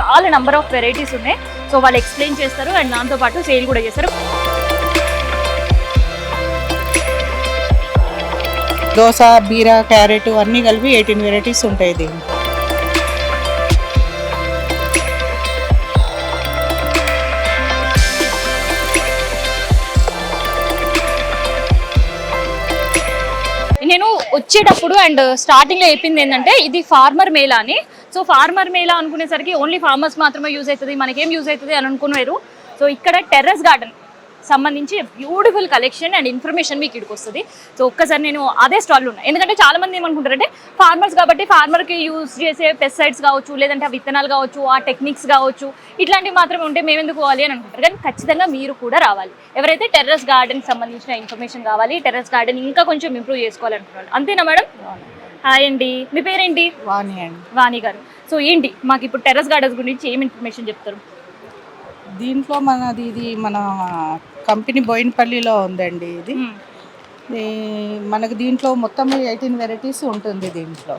చాలా number of varieties ఉన్నాయి. So వాళ్ళు ఎక్స్ప్లెయిన్ చేస్తారు అండ్ దాంతో పాటు సేల్ కూడా చేస్తారు. దోస, బీర, క్యారెట్ అన్నీ కలిపి 18 వెరైటీస్ ఉంటాయి దీన్ని. నేను వచ్చేటప్పుడు అండ్ స్టార్టింగ్ లో చెప్పింది ఏంటంటే ఇది ఫార్మర్ మేళా అని. సో ఫార్మర్ మేళా అనుకునేసరికి ఓన్లీ ఫార్మర్స్ మాత్రమే యూజ్ అవుతుంది, మనకేం యూజ్ అవుతుంది అని అనుకున్నారు. సో ఇక్కడ టెర్రస్ గార్డెన్ సంబంధించి బ్యూటిఫుల్ కలెక్షన్ అండ్ ఇన్ఫర్మేషన్ మీకు ఇక్కడికి వస్తుంది. సో ఒక్కసారి నేను అదే స్టాల్లో ఉన్నాయి. ఎందుకంటే చాలా మంది ఏమనుకుంటారంటే ఫార్మర్స్ కాబట్టి ఫార్మర్కి యూజ్ చేసే పెస్టిసైడ్స్ కావచ్చు, లేదంటే ఆ విత్తనాలు కావచ్చు, ఆ టెక్నిక్స్ కావచ్చు, ఇట్లాంటివి మాత్రమే ఉంటే మేము ఎందుకు పోవాలి అని అనుకుంటారు. కానీ ఖచ్చితంగా మీరు కూడా రావాలి. ఎవరైతే టెర్రస్ గార్డెన్ సంబంధించిన ఇన్ఫర్మేషన్ కావాలి, టెర్రస్ గార్డెన్ ఇంకా కొంచెం ఇంప్రూవ్ చేసుకోవాలనుకుంటున్నారు. అంతేనా మేడం? హాయ్ అండి, మీ పేరేంటి? వాణి అండి. వాణి గారు. సో ఏంటి మాకు ఇప్పుడు టెర్రస్ గార్డెన్స్ గురించి ఏం ఇన్ఫర్మేషన్ చెప్తారు? దీంట్లో ఇది మన కంపెనీ బోయినపల్లిలో ఉందండి. ఇది మనకు దీంట్లో మొత్తం 18 వెరైటీస్ ఉంటుంది. దీంట్లో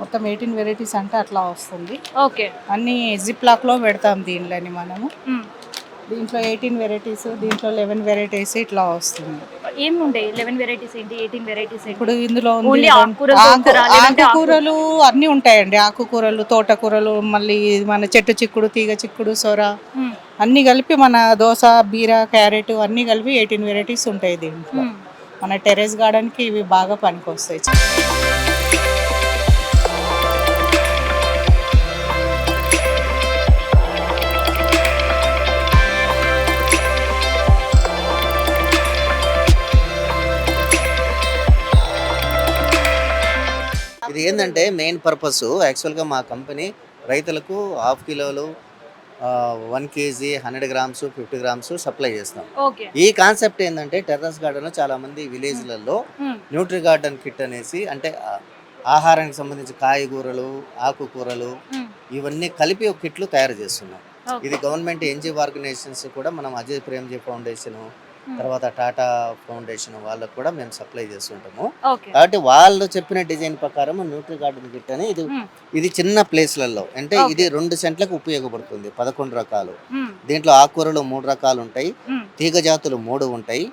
మొత్తం 18 వెరైటీస్ అంటే అట్లా వస్తుంది. ఓకే, అన్నీ జిప్ లాక్లో పెడతాం దీంట్లోని మనము. దీంట్లో 18 వెరైటీస్, దీంట్లో 11 వెరైటీస్ ఇట్లా వస్తుంది. ఏమి ఉంటాయి 11 వెరైటీస్ ఏంటి, 18 వెరైటీస్ ఏంటి? ఇప్పుడు ఇందులో ఆకుకూరలు అన్నీ ఉంటాయండి. ఆకుకూరలు, తోటకూరలు, మళ్ళీ మన చెట్టు చిక్కుడు, తీగ చిక్కుడు, సొర అన్నీ కలిపి మన దోస, బీర, క్యారెట్ అన్నీ కలిపి 18 వెరైటీస్ ఉంటాయి దీంట్లో. మన టెర్రస్ గార్డెన్కి ఇవి బాగా పనికొస్తాయి. ఇది ఏంటంటే మెయిన్ పర్పస్ యాక్చువల్గా మా కంపెనీ రైతులకు 1/2 కిలోలు, 1 కేజీ, 100 గ్రామ్స్, 50 గ్రామ్స్ సప్లై చేస్తాం. ఈ కాన్సెప్ట్ ఏంటంటే టెర్రస్ గార్డెన్ చాలా మంది విలేజ్లలో న్యూట్రీ గార్డెన్ కిట్ అనేసి, అంటే ఆహారానికి సంబంధించి కాయగూరలు, ఆకుకూరలు ఇవన్నీ కలిపి ఒక కిట్లు తయారు చేస్తున్నాం. ఇది గవర్నమెంట్ ఎన్జిఓ ఆర్గనైజేషన్స్ కూడా, మనం అజయ్ ప్రేమ్జీ ఫౌండేషన్, తర్వాత టాటా ఫౌండేషన్ వాళ్ళకు కూడా మేము సప్లై చేస్తుంటాము. కాబట్టి వాళ్ళు చెప్పిన డిజైన్ ప్రకారం న్యూట్రీ గార్డెన్ కిట్ అని ఇది చిన్న ప్లేస్లలో, అంటే ఇది 2 సెంట్లకు ఉపయోగపడుతుంది. 11 రకాలు. దీంట్లో ఆకుకూరలు 3 రకాలు ఉంటాయి, తీగ జాతులు 3 ఉంటాయి.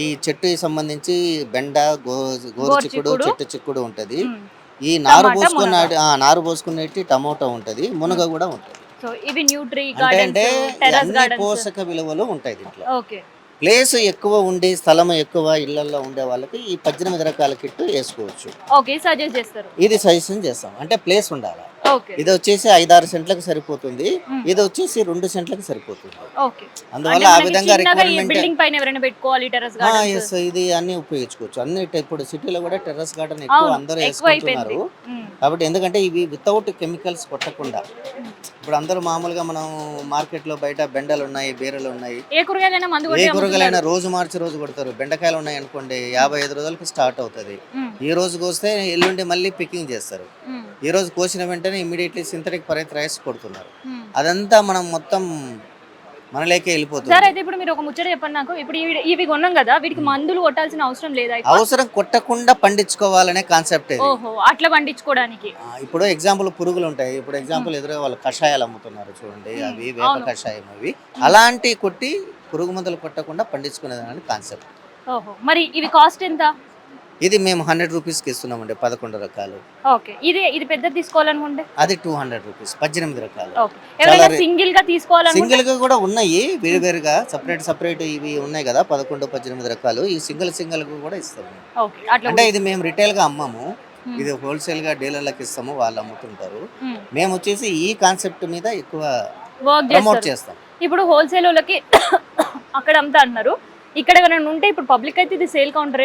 ఈ చెట్టుకి సంబంధించి బెండ, గోరు చిక్కుడు, చెట్టు చిక్కుడు ఉంటది. ఈ నారు పోసుకునేటి టమోటా ఉంటది, మునగ కూడా ఉంటది. అంటే పోషక విలువలు ఉంటాయి దీంట్లో. ప్లేస్ ఎక్కువ ఉండి స్థలం ఎక్కువ ఇళ్లలో ఉండే వాళ్ళకి ఈ 18 రకాల కిట్ వేసుకోవచ్చు. ఇది సజెషన్ చేస్తాం. అంటే ప్లేస్ ఉండాలి. ఇది వచ్చేసి 5-6 సెంట్లకు సరిపోతుంది, ఇది వచ్చేసి 2 సెంట్లకు సరిపోతుంది. అందువల్ల ఆ విధంగా రిక్వైర్మెంట్ ఇది అన్ని ఉపయోగించుకోవచ్చు. అన్ని ఇప్పుడు సిటీలో కూడా టెర్రస్ గార్డెన్ ఎక్కువ అందరూ వేసుకుంటున్నారు. కాబట్టి ఎందుకంటే ఇవి వితౌట్ కెమికల్స్ కొట్టకుండా, ఇప్పుడు అందరూ మామూలుగా మనం మార్కెట్లో బయట బెండలు ఉన్నాయి, బీరలు ఉన్నాయి, ఏ కూరగాయలైనా రోజు మార్చి రోజు కొడతారు. బెండకాయలు ఉన్నాయి అనుకోండి, 55 రోజులకు స్టార్ట్ అవుతుంది. ఈ రోజుకి వస్తే ఎల్లుండి మళ్ళీ పికింగ్ చేస్తారు. ఈ రోజు కోసిన వెంటనే ఇమీడియట్లీ సింథటిక్ పరైథ్రాయిడ్స్ కొడుతున్నారు. అదంతా మనం మొత్తం మనలేకే వెళ్ళిపోతుంది. సార్ అయితే ఇప్పుడు మీరు ఒక ముచ్చట చెప్పండి నాకు. ఇప్పుడు ఇవి కొన్నాం కదా, వీటికి మందులు కొట్టాల్సిన అవసరం లేదా? అవసరం కొట్టకుండా పండించుకోవాలనే కాన్సెప్ట్. అట్లా పండించుకోవడానికి ఇప్పుడు ఎగ్జాంపుల్ పురుగులు ఉంటాయి. ఇప్పుడు ఎగ్జాంపుల్ ఎదురుగా వాళ్ళు కషాయాలు అమ్ముతున్నారు చూడండి, అవి వేప కషాయం, అవి అలాంటి కొట్టి పురుగు మందులు కొట్టకుండా పండించుకునేదాని కాన్సెప్ట్. మరి ఇవి కాస్ట్ ఎంత? ఇది మేము 100 రూపీస్కి ఇస్తున్నామండి, 11 రకాలు. ఇది పెద్ద తీసుకోవాలనుకుంటే అది 200 రూపీస్, 18 రకాలు. సింగిల్ గా తీసుకోవాలనుకుంటే సింగిల్ గా కూడా ఉన్నాయి, వేరువేరుగా సపరేట్ ఇవి ఉన్నాయి కదా 11-18 రకాలు. ఈ సింగిల్ కూడా ఇస్తాము. అంటే ఇది మేము రిటైల్ గా అమ్మాము, ఇది హోల్సేల్ గా డీలర్లకు ఇస్తాము, వాళ్ళు అమ్ముతుంటారు. మేము వచ్చేసి ఈ కాన్సెప్ట్ మీద ఎక్కువ ప్రమోట్ చేస్తాం. ఇప్పుడు హోల్సేల్ వాళ్ళకి అక్కడ అమ్ముతా అన్నారు, ఇక్కడ ఎవరైనా ఉంటే ఇప్పుడు పబ్లిక్ అయితే ఇది సేల్ కౌంటర్,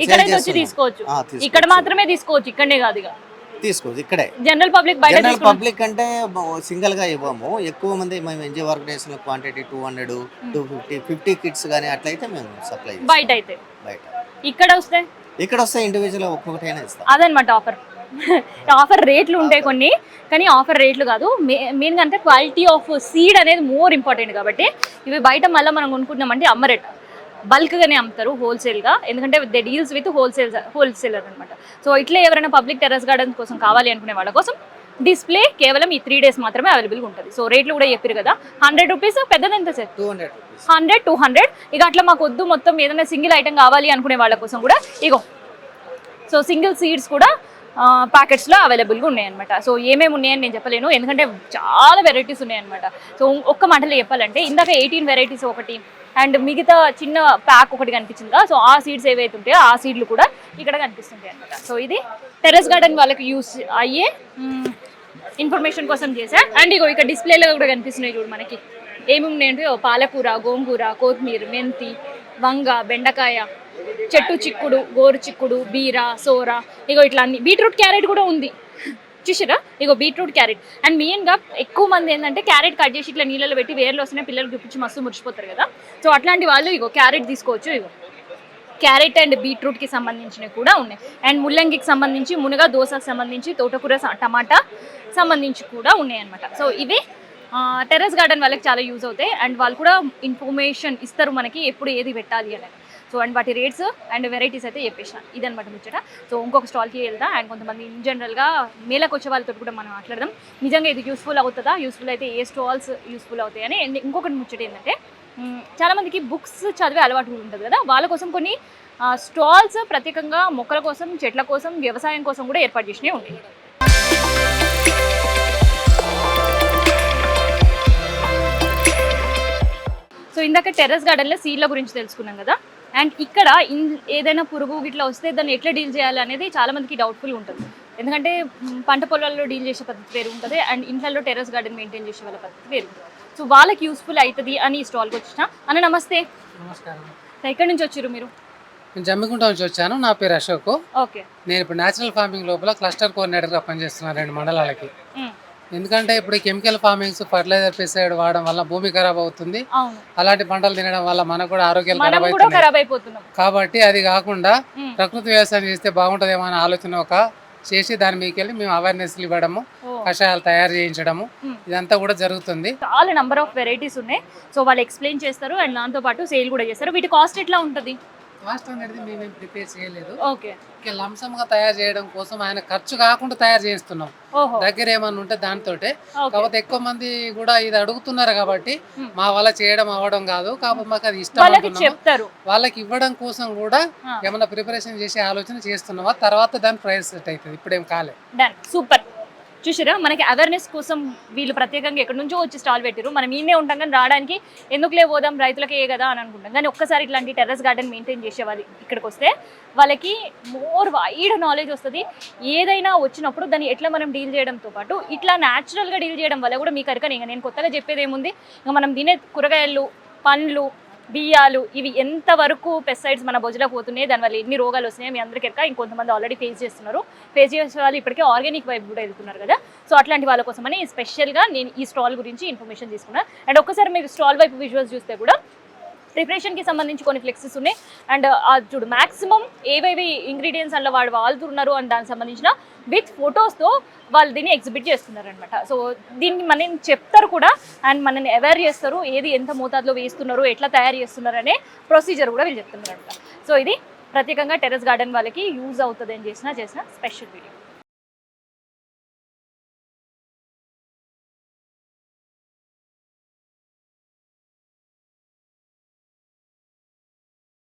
ఇక్కడ వచ్చి తీసుకోవచ్చు. ఇక్కడ మాత్రమే తీసుకోవచ్చు, ఇక్కడనే కాదు తీసుకోవచ్చు. ఇక్కడే జనరల్ పబ్లిక్ అంటే సింగిల్ గా ఇవ్వము. ఎక్కువ మంది మేము ఎన్జిఓ ఆర్గనైజేషన్ క్వాంటిటీ 200, 250, 50 కిట్స్ కానీ అట్లయితే మేము సప్లై. బయట ఇక్కడ వస్తే ఇండివిజువల్ ఒక్కొక్కటైనా ఇస్తాం. అదనమాట ఆఫర్ రేట్లు ఉంటాయి కొన్ని, కానీ ఆఫర్ రేట్లు కాదు, మెయిన్ అంటే క్వాలిటీ ఆఫ్ సీడ్ అనేది మోర్ ఇంపార్టెంట్. కాబట్టి ఇవి బయట మళ్ళీ మనం కొనుక్కుంటున్నామంటే అమ్మరేట్ బల్క్గానే అమ్ముతారు హోల్సేల్గా, ఎందుకంటే దే డీల్స్ విత్ హోల్సేలర్ అనమాట. సో ఇట్లా ఎవరైనా పబ్లిక్ టెర్రస్ గార్డెన్ కోసం కావాలి అనుకునే వాళ్ళ కోసం డిస్ప్లే కేవలం ఈ 3 days మాత్రమే అవైలబుల్గా ఉంటుంది. సో రేట్లు కూడా చెప్పారు కదా, 100 రూపీస్. పెద్దది ఎంత సార్? 200 rupees. 100, 200. ఇక అట్లా మాకు వద్దు, మొత్తం ఏదైనా సింగిల్ ఐటమ్ కావాలి అనుకునే వాళ్ళ కోసం కూడా ఇగో సో సింగిల్ సీడ్స్ కూడా ప్యాకెట్స్లో అవైలబుల్గా ఉన్నాయన్నమాట. సో ఏమేమి ఉన్నాయని నేను చెప్పలేను, ఎందుకంటే చాలా వెరైటీస్ ఉన్నాయన్నమాట. సో ఒక్క మాటలో చెప్పాలంటే ఇందాక 18 వెరైటీస్ ఒకటి అండ్ మిగతా చిన్న ప్యాక్ ఒకటి కనిపించింది. సో ఆ సీడ్స్ ఏవైతే ఉంటాయో ఆ సీడ్లు కూడా ఇక్కడ కనిపిస్తుంటాయి అనమాట. సో ఇది టెర్రస్ గార్డెన్ వాళ్ళకి యూస్ అయ్యే ఇన్ఫర్మేషన్ కోసం చేశా. అండ్ ఇగో ఇక్కడ డిస్ప్లేలో కూడా కనిపిస్తున్నాయి చూడు మనకి ఏమి ఉన్నాయంటే పాలకూర, గోంగూర, కొత్తిమీర, మెంతి, వంగ, బెండకాయ, చెట్టు చిక్కుడు, గోరు చిక్కుడు, బీర, సోర, ఇగో ఇట్లా అన్ని. బీట్రూట్, క్యారెట్ కూడా ఉంది చూసారా, ఇగో బీట్రూట్, క్యారెట్. అండ్ మెయిన్గా ఎక్కువ మంది ఏంటంటే క్యారెట్ కట్ చేసి ఇట్లా నీళ్ళలో పెట్టి వేర్లు వస్తున్నాయి పిల్లలకు చూపించి మస్తు మురిచిపోతారు కదా. సో అట్లాంటి వాళ్ళు ఇగో క్యారెట్ తీసుకోవచ్చు. ఇగో క్యారెట్ అండ్ బీట్రూట్కి సంబంధించినవి కూడా ఉన్నాయి. అండ్ ముల్లంగికి సంబంధించి, మునగ, దోసకు సంబంధించి, తోటకూర, టమాటా సంబంధించి కూడా ఉన్నాయి అనమాట. సో ఇవి టెర్రస్ గార్డెన్ వాళ్ళకి చాలా యూజ్ అవుతాయి. అండ్ వాళ్ళు కూడా ఇన్ఫర్మేషన్ ఇస్తారు మనకి ఎప్పుడు ఏది పెట్టాలి అనేది. సో అండ్ వాటి రేట్స్ అండ్ వెరైటీస్ అయితే చెప్పేసిన ఇదనమాట ముచ్చట. సో ఇంకొక స్టాల్కి వెళ్తా అండ్ కొంతమంది ఇన్ జనరల్గా మేళకు వచ్చే వాళ్ళతో కూడా మనం మాట్లాడదాం. నిజంగా ఇది యూస్ఫుల్ అవుతుందా, యూస్ఫుల్ అయితే ఏ స్టాల్స్ యూస్ఫుల్ అవుతాయి అని. అండ్ ఇంకొకటి ముచ్చట ఏంటంటే చాలామందికి బుక్స్ చదివే అలవాటు కూడా ఉంటుంది కదా, వాళ్ళ కోసం కొన్ని స్టాల్స్ ప్రత్యేకంగా మొక్కల కోసం, చెట్ల కోసం, వ్యవసాయం కోసం కూడా ఏర్పాటు చేసినవి ఉంటాయి. సో ఇందాక టెర్రస్ గార్డెన్లో సీడ్ల గురించి తెలుసుకున్నాం కదా. అండ్ ఇక్కడ ఏదైనా పురుగు గిట్లా వస్తే దాన్ని ఎట్లా డీల్ చేయాలి అనేది చాలా మందికి డౌట్ఫుల్ ఉంటుంది. ఎందుకంటే పంట పొలాల్లో డీల్ చేసే పద్ధతి వేరు ఉంటుంది అండ్ ఇంట్లో టెర్రస్ గార్డెన్ మెయింటైన్ చేసే వాళ్ళ పద్ధతి వేరు ఉంటుంది. సో వాళ్ళకి యూస్ఫుల్ అవుతుంది అని ఈ స్టాల్కి వచ్చిన. అన్న నమస్తే. నమస్కారం. ఎక్కడి నుంచి వచ్చారు మీరు? నేను జమ్మికుంట నుంచి వచ్చాను. నా పేరు అశోక్. ఓకే. నేను ఇప్పుడు న్యాచురల్ ఫార్మింగ్ లోపల క్లస్టర్ కోఆర్డినేటర్గా పనిచేస్తున్నాను 2 మండలాలకి. ఎందుకంటే ఇప్పుడు కెమికల్ ఫార్మింగ్స్, ఫర్టిలైజర్, పెస్టిసైడ్ వాడడం వల్ల భూమి ఖరాబ్ అవుతుంది. అలాంటి పంటలు తినడం వల్ల మనకు కూడా ఆరోగ్యాలు ఖరాబ్ అవుతున్నాయి. కాబట్టి అది కాకుండా ప్రకృతి వ్యవసాయం చేస్తే బాగుంటుందేమో అనే ఆలోచన చేసి దాని మీదకి వెళ్ళి మేము అవేర్నెస్ ఇవ్వడము, కషాయాలు తయారు చేయించడము, ఇదంతా కూడా జరుగుతుంది. చాలా నెంబర్ ఆఫ్ వెరైటీస్ ఉన్నాయి. సో వాళ్ళు ఎక్స్ప్లెయిన్ చేస్తారు అండ్ దాంతో పాటు సేల్ కూడా చేస్తారు. వీటి కాస్ట్ ఎట్లా ఉంటుంది? కాస్ట్ అనేది మేమేం ప్రిపేర్ చేయలేదు. ఓకే. లంసమ్ గా తయారు చేయడం కోసం ఆయన ఖర్చు కాకుండా తయారు చేస్తున్నాం. దగ్గర ఏమన్నా ఉంటే దాంతో. కాకపోతే ఎక్కువ మంది కూడా ఇది అడుగుతున్నారు కాబట్టి మా వల్ల చేయడం అవ్వడం కాదు, కాకపోతే మాకు అది ఇష్టం చెప్తారు. వాళ్ళకి ఇవ్వడం కోసం కూడా ఏమన్నా ప్రిపరేషన్ చేసే ఆలోచన చేస్తున్నావా, తర్వాత దాని ప్రైస్ సెట్ అవుతుంది. ఇప్పుడేం కాలే. డన్. సూపర్. చూసారా, మనకి అవేర్నెస్ కోసం వీళ్ళు ప్రత్యేకంగా ఎక్కడి నుంచో వచ్చి స్టాల్ పెట్టారు. మనం ఈయనే ఉంటాం కానీ రావడానికి ఎందుకులే పోదాం, రైతులకే కదా అని అనుకుంటాం. కానీ ఒక్కసారి ఇట్లాంటి టెర్రస్ గార్డెన్ మెయింటైన్ చేసే వాళ్ళు ఇక్కడికి వస్తే వాళ్ళకి మోర్ వైడ్ నాలెడ్జ్ వస్తుంది. ఏదైనా వచ్చినప్పుడు దాన్ని ఎట్లా మనం డీల్ చేయడంతో పాటు ఇట్లా న్యాచురల్గా డీల్ చేయడం వల్ల కూడా మీకు అరకని. ఇంకా నేను కొత్తగా చెప్పేది ఏముంది, ఇంకా మనం తినే కూరగాయలు, పండ్లు, బియ్యాలు ఇవి ఎంతవరకు పెస్టిసైడ్స్ మన భోజనకు పోతున్నాయి, దానివల్ల ఎన్ని రోగాలు వస్తున్నాయి మీ అందరికీ ఎక్క. ఇంకొంతమంది ఆల్రెడీ ఫేస్ చేస్తున్నారు. ఫేస్ చేసే వాళ్ళు ఇప్పటికే ఆర్గానిక్ వైపు కూడా వెళ్తున్నారు కదా. సో అట్లాంటి వాళ్ళ కోసమని స్పెషల్గా నేను ఈ స్టాల్ గురించి ఇన్ఫర్మేషన్ తీసుకున్నాను. అండ్ ఒక్కసారి మీరు స్టాల్ వైపు విజువల్స్ చూస్తే కూడా ప్రిపరేషన్కి సంబంధించి కొన్ని ఫ్లెక్సెస్ ఉన్నాయి. అండ్ చూడు మ్యాక్సిమం ఏవేవి ఇంగ్రీడియంట్స్ అలా వాడుతున్నారు అని దానికి సంబంధించిన విత్ ఫొటోస్తో వాళ్ళు దీన్ని ఎగ్జిబిట్ చేస్తున్నారు అనమాట. సో దీన్ని మనం చెప్తారు కూడా అండ్ మనల్ని అవేర్ చేస్తారు, ఏది ఎంత మోతాదులో వేస్తున్నారు, ఎట్లా తయారు చేస్తున్నారు అనే ప్రొసీజర్ కూడా వీళ్ళు చెప్తున్నారు అనమాట. సో ఇది ప్రత్యేకంగా టెర్రస్ గార్డెన్ వాళ్ళకి యూజ్ అవుతుంది అని చేసిన స్పెషల్ వీడియో.